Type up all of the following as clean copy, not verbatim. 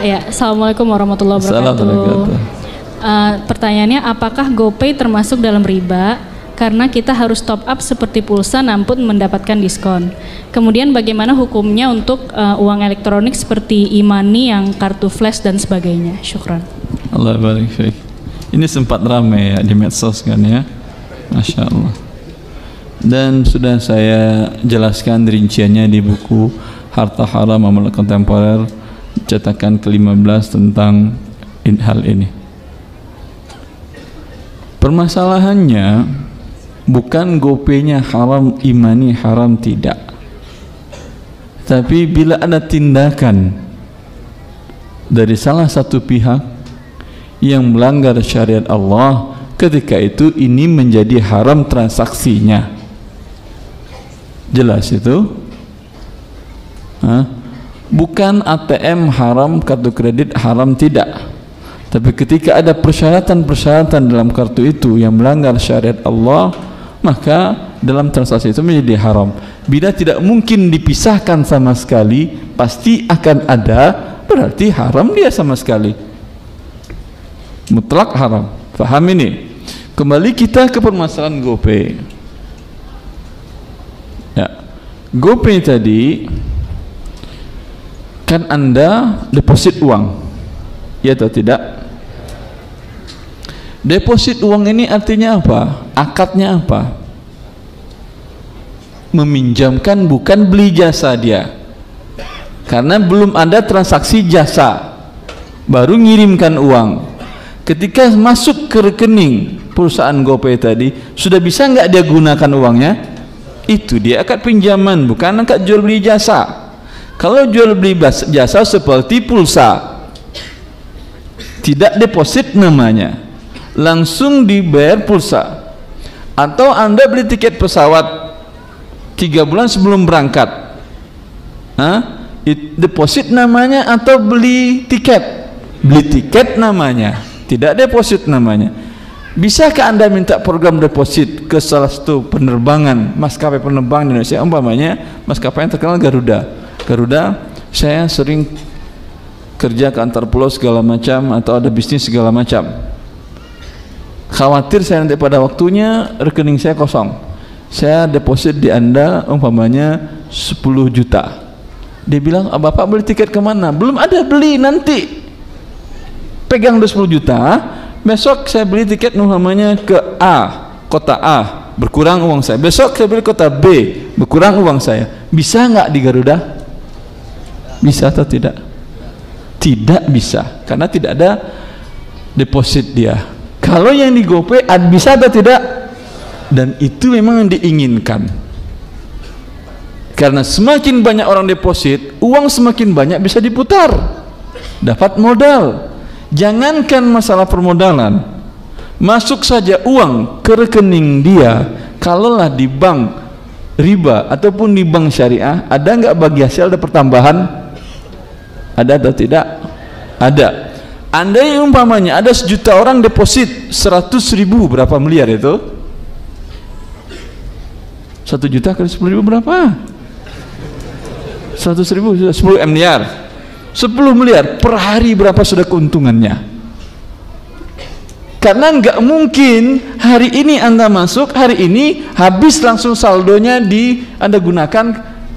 Ya, Assalamualaikum warahmatullahi wabarakatuh. Assalamualaikum. Pertanyaannya, apakah GoPay termasuk dalam riba? Karena kita harus top up seperti pulsa namun mendapatkan diskon. Kemudian bagaimana hukumnya untuk uang elektronik seperti e-money yang kartu flash dan sebagainya? Syukran. Allah barik fiik. Ini sempat ramai ya di medsos kan ya. Masya Allah. Dan sudah saya jelaskan rinciannya di buku Harta Haram Amal Kontemporer cetakan ke-15 tentang hal ini. Permasalahannya bukan GoPay-nya haram, e-money haram, tidak. Tapi bila ada tindakan dari salah satu pihak yang melanggar syariat Allah, ketika itu ini menjadi haram transaksinya. Jelas itu? Bukan ATM haram, kartu kredit haram, tidak. Tapi ketika ada persyaratan-persyaratan dalam kartu itu yang melanggar syariat Allah, maka dalam transaksi itu menjadi haram. Bila tidak mungkin dipisahkan sama sekali, pasti akan ada, berarti haram dia sama sekali. Mutlak haram. Faham ini? Kembali kita ke permasalahan GoPay. Ya. GoPay tadi kan Anda deposit uang, ya atau tidak? Deposit uang ini artinya apa? Akadnya apa? Meminjamkan, bukan beli jasa dia. Karena belum ada transaksi jasa, baru ngirimkan uang. Ketika masuk ke rekening perusahaan GoPay tadi, sudah bisa nggak dia gunakan uangnya? Itu dia akad pinjaman, bukan akad jual beli jasa. Kalau jual beli jasa seperti pulsa, tidak deposit namanya, langsung dibayar pulsa. Atau Anda beli tiket pesawat 3 bulan sebelum berangkat, deposit namanya, atau beli tiket namanya, tidak deposit namanya. Bisakah Anda minta program deposit ke salah satu penerbangan, maskapai penerbangan di Indonesia, umpamanya maskapai yang terkenal Garuda, saya sering kerja ke antar pulau segala macam, atau ada bisnis segala macam. Khawatir saya nanti pada waktunya rekening saya kosong. Saya deposit di Anda umpamanya 10 juta. Dia bilang, Bapak beli tiket kemana? Belum ada, beli nanti. Pegang 10 juta, besok saya beli tiket umpamanya ke A, kota A, berkurang uang saya. Besok saya beli kota B, berkurang uang saya. Bisa nggak di Garuda? Bisa atau tidak? Tidak bisa, karena tidak ada deposit dia. Kalau yang di GoPay bisa atau tidak? Dan itu memang yang diinginkan. Karena semakin banyak orang deposit, uang semakin banyak bisa diputar, dapat modal. Jangankan masalah permodalan, masuk saja uang ke rekening dia, kalaulah di bank riba ataupun di bank syariah, ada nggak bagi hasil ada pertambahan? Ada atau tidak? Ada. Andai umpamanya ada 1 juta orang deposit 100.000, berapa miliar itu? 1 juta kali 10.000 berapa? 100.000 sudah 10 miliar. 10 miliar per hari, berapa sudah keuntungannya? Karena nggak mungkin hari ini Anda masuk, hari ini habis langsung saldonya Anda gunakan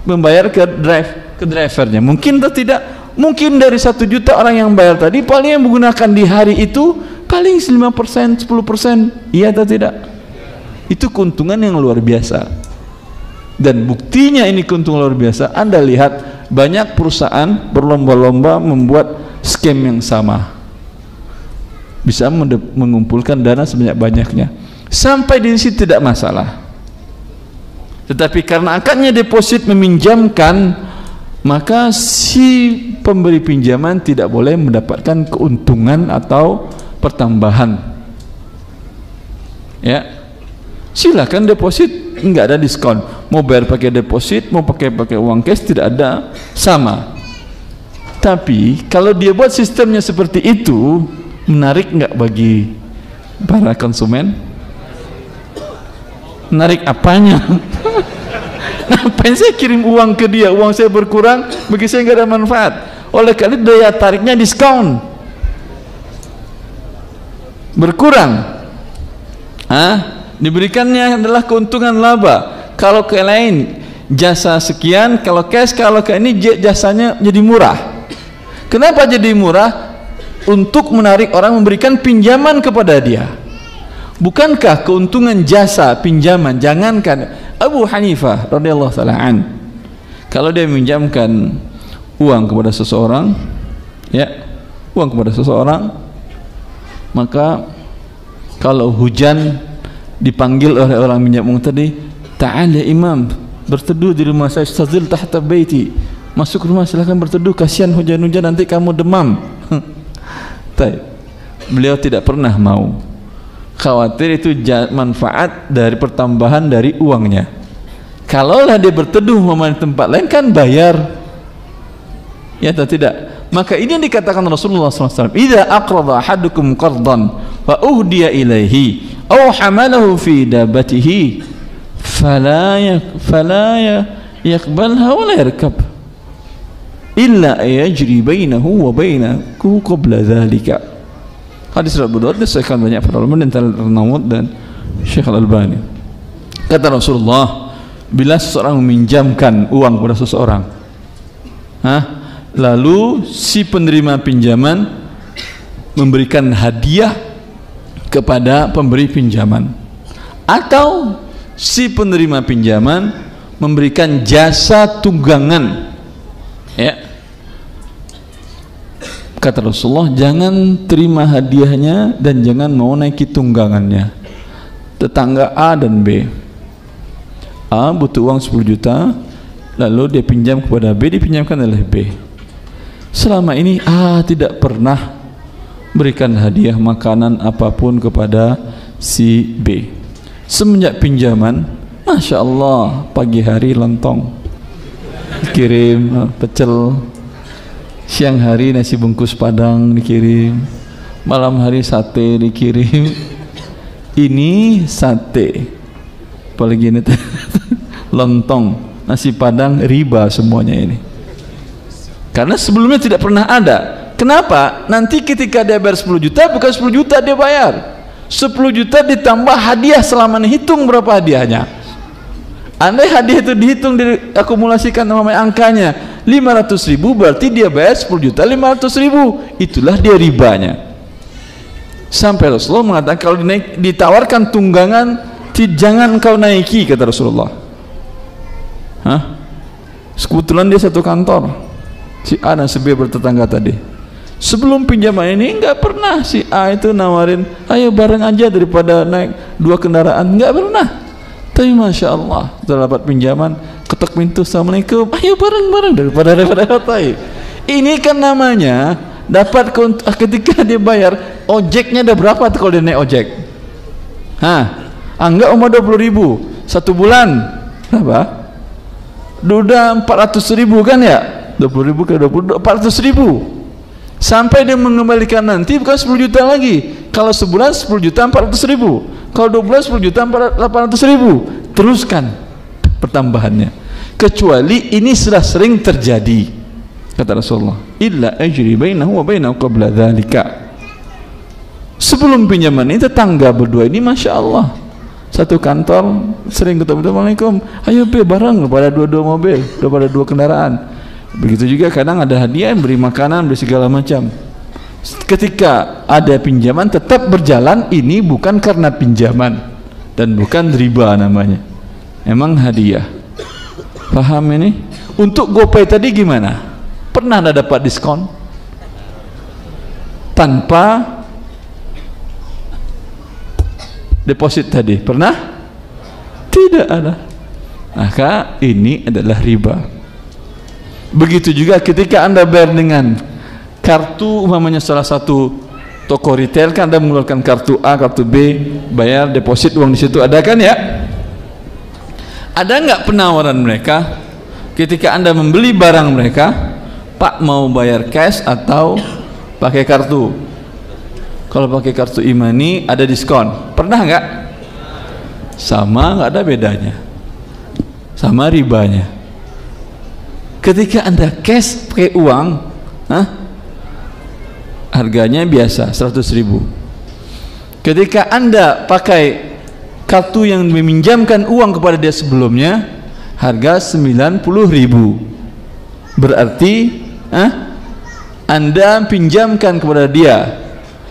membayar ke drivernya. Mungkin atau tidak? Mungkin dari 1 juta orang yang bayar tadi, paling yang menggunakan di hari itu paling 5%, 10%. Iya atau tidak? Itu keuntungan yang luar biasa. Dan buktinya ini keuntungan luar biasa. Anda lihat banyak perusahaan berlomba-lomba membuat skema yang sama, bisa mengumpulkan dana sebanyak-banyaknya. Sampai di sini tidak masalah. Tetapi karena akadnya deposit meminjamkan, maka si pemberi pinjaman tidak boleh mendapatkan keuntungan atau pertambahan. Ya, silakan deposit, nggak ada diskon. Mau bayar pakai deposit, mau pakai uang cash, tidak ada, sama. Tapi kalau dia buat sistemnya seperti itu, menarik nggak bagi para konsumen? Menarik apanya? Ngapain saya kirim uang ke dia, uang saya berkurang, bagi saya nggak ada manfaat. oleh karena itu daya tariknya diskon, berkurang. Diberikannya adalah keuntungan laba. Kalau ke lain jasa sekian, kalau cash, kalau ke ini jasanya jadi murah. Kenapa jadi murah? Untuk menarik orang memberikan pinjaman kepada dia. Bukankah keuntungan jasa pinjaman? Jangankan Abu Hanifah radhiyallahu taala an, kalau dia meminjamkan uang kepada seseorang, maka kalau hujan dipanggil oleh orang minjam uang tadi, ta'al ya imam, berteduh di rumah saya, istazil tahta baiti, masuk rumah silakan berteduh, kasihan hujan-hujan nanti kamu demam. Beliau tidak pernah mau, khawatir itu manfaat dari pertambahan dari uangnya. Kalaulah dia berteduh di tempat lain kan bayar, ya atau tidak? Maka ini yang dikatakan Rasulullah SAW, idza aqrada ahadukum qardan fa uhdiya ilaihi aw hamalahu fi dabatihi fala yaqbalha wa la yarkab illa yajri bainahu wa bainahu qabla dhalika. Hadis riwayat Abu Dawud disahihkan banyak para ulama dan An-Nawawi dan Syekh Al-Albani. Kata Rasulullah, bila seseorang meminjamkan uang kepada seseorang, lalu si penerima pinjaman memberikan hadiah kepada pemberi pinjaman, atau si penerima pinjaman memberikan jasa tunggangan, kata Rasulullah, jangan terima hadiahnya dan jangan mau naiki tunggangannya. Tetangga A dan B, A butuh uang 10 juta, lalu dia pinjam kepada B, dipinjamkan oleh B. Selama ini A tidak pernah berikan hadiah makanan apapun kepada si B. Semenjak pinjaman, Masya Allah, pagi hari lontong dikirim, pecel, siang hari nasi bungkus Padang dikirim, malam hari sate dikirim. Ini sate, apalagi ini lontong, nasi Padang, riba semuanya ini. Karena sebelumnya tidak pernah ada. Kenapa? Nanti ketika dia bayar 10 juta, bukan 10 juta dia bayar, 10 juta ditambah hadiah. Selama ini hitung berapa hadiahnya. Andai hadiah itu dihitung, diakumulasikan namanya angkanya 500.000, berarti dia bayar 10 juta 500.000. Itulah dia ribanya. Sampai Rasulullah mengatakan, kalau ditawarkan tunggangan, jangan kau naiki, kata Rasulullah. Kebetulan dia satu kantor, si A dan si B bertetangga tadi. Sebelum pinjaman ini nggak pernah si A itu nawarin, ayo bareng aja daripada naik 2 kendaraan, nggak pernah. Tapi Masya Allah, setelah dapat pinjaman, ketok pintu, assalamualaikum, ayo bareng-bareng daripada tai. Ini kan namanya dapat ketika dia bayar. Ojeknya ada berapa tuh kalau dia naik ojek? Anggap 20.000 1 bulan, berapa? Udah 400.000 kan ya? 20.000 ke 20, 400.000. Sampai dia mengembalikan nanti bukan 10 juta lagi. Kalau sebulan 10 juta 400.000. Kalau 2 bulan 10 juta 800.000. Teruskan pertambahannya. Kecuali ini sudah sering terjadi, kata Rasulullah, illa ajri bainahu wa bainahu qabla dzalika. Sebelum pinjaman ini tetangga berdua ini Masya Allah, satu kantor, sering ketemu, assalamualaikum, ayo be bareng, pada 2 mobil, pada 2 kendaraan. Begitu juga kadang ada hadiah, beri makanan, beri segala macam. Ketika ada pinjaman tetap berjalan, ini bukan karena pinjaman dan bukan riba namanya, emang hadiah. Paham ini? Untuk GoPay tadi gimana? Pernah ada dapat diskon tanpa deposit tadi? Pernah? Tidak ada. Maka ini adalah riba. Begitu juga ketika Anda bayar dengan kartu, umpamanya salah satu toko retail kan Anda mengeluarkan kartu A, kartu B, bayar deposit uang di situ, ada kan ya? Ada nggak penawaran mereka ketika Anda membeli barang mereka, Pak mau bayar cash atau pakai kartu? Kalau pakai kartu e-money ada diskon, pernah nggak? Sama, nggak ada bedanya, sama ribanya. Ketika Anda cash pakai uang, Harganya biasa 100.000. Ketika Anda pakai kartu yang meminjamkan uang kepada dia sebelumnya, harga 90.000. Berarti Anda pinjamkan kepada dia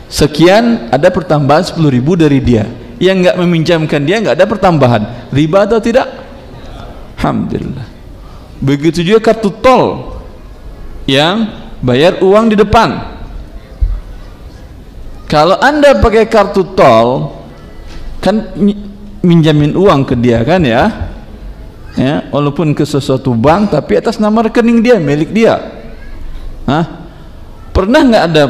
sekian, ada pertambahan 10.000 dari dia. Yang nggak meminjamkan dia nggak ada pertambahan. Riba atau tidak? Alhamdulillah. Begitu juga kartu tol yang bayar uang di depan. Kalau Anda pakai kartu tol, kan minjamin uang ke dia kan ya, walaupun ke sesuatu bank tapi atas nama rekening dia, milik dia. Pernah nggak ada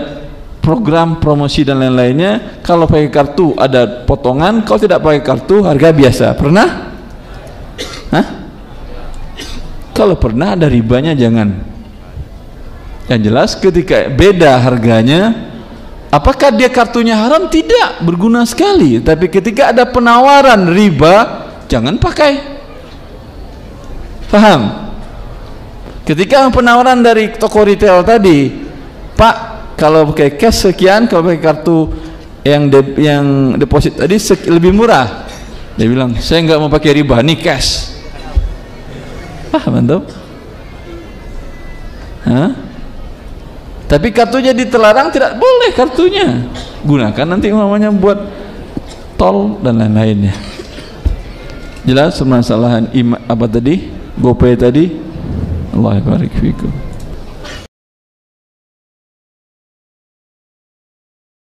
program promosi dan lain-lainnya? Kalau pakai kartu ada potongan, kalau tidak pakai kartu harga biasa. Pernah? Kalau pernah ada ribanya jangan. Yang jelas ketika beda harganya. Apakah dia kartunya haram? Tidak, berguna sekali. Tapi ketika ada penawaran riba, jangan pakai. Paham? Ketika penawaran dari toko retail tadi, Pak, kalau pakai cash sekian, kalau pakai kartu yang deposit tadi lebih murah. Dia bilang, saya nggak mau pakai riba, nih cash. Paham antum? Tapi kartunya ditelarang, tidak boleh kartunya. Gunakan nanti namanya buat tol dan lain-lainnya. Jelas permasalahan apa tadi? GoPay tadi. Allah barik fikum.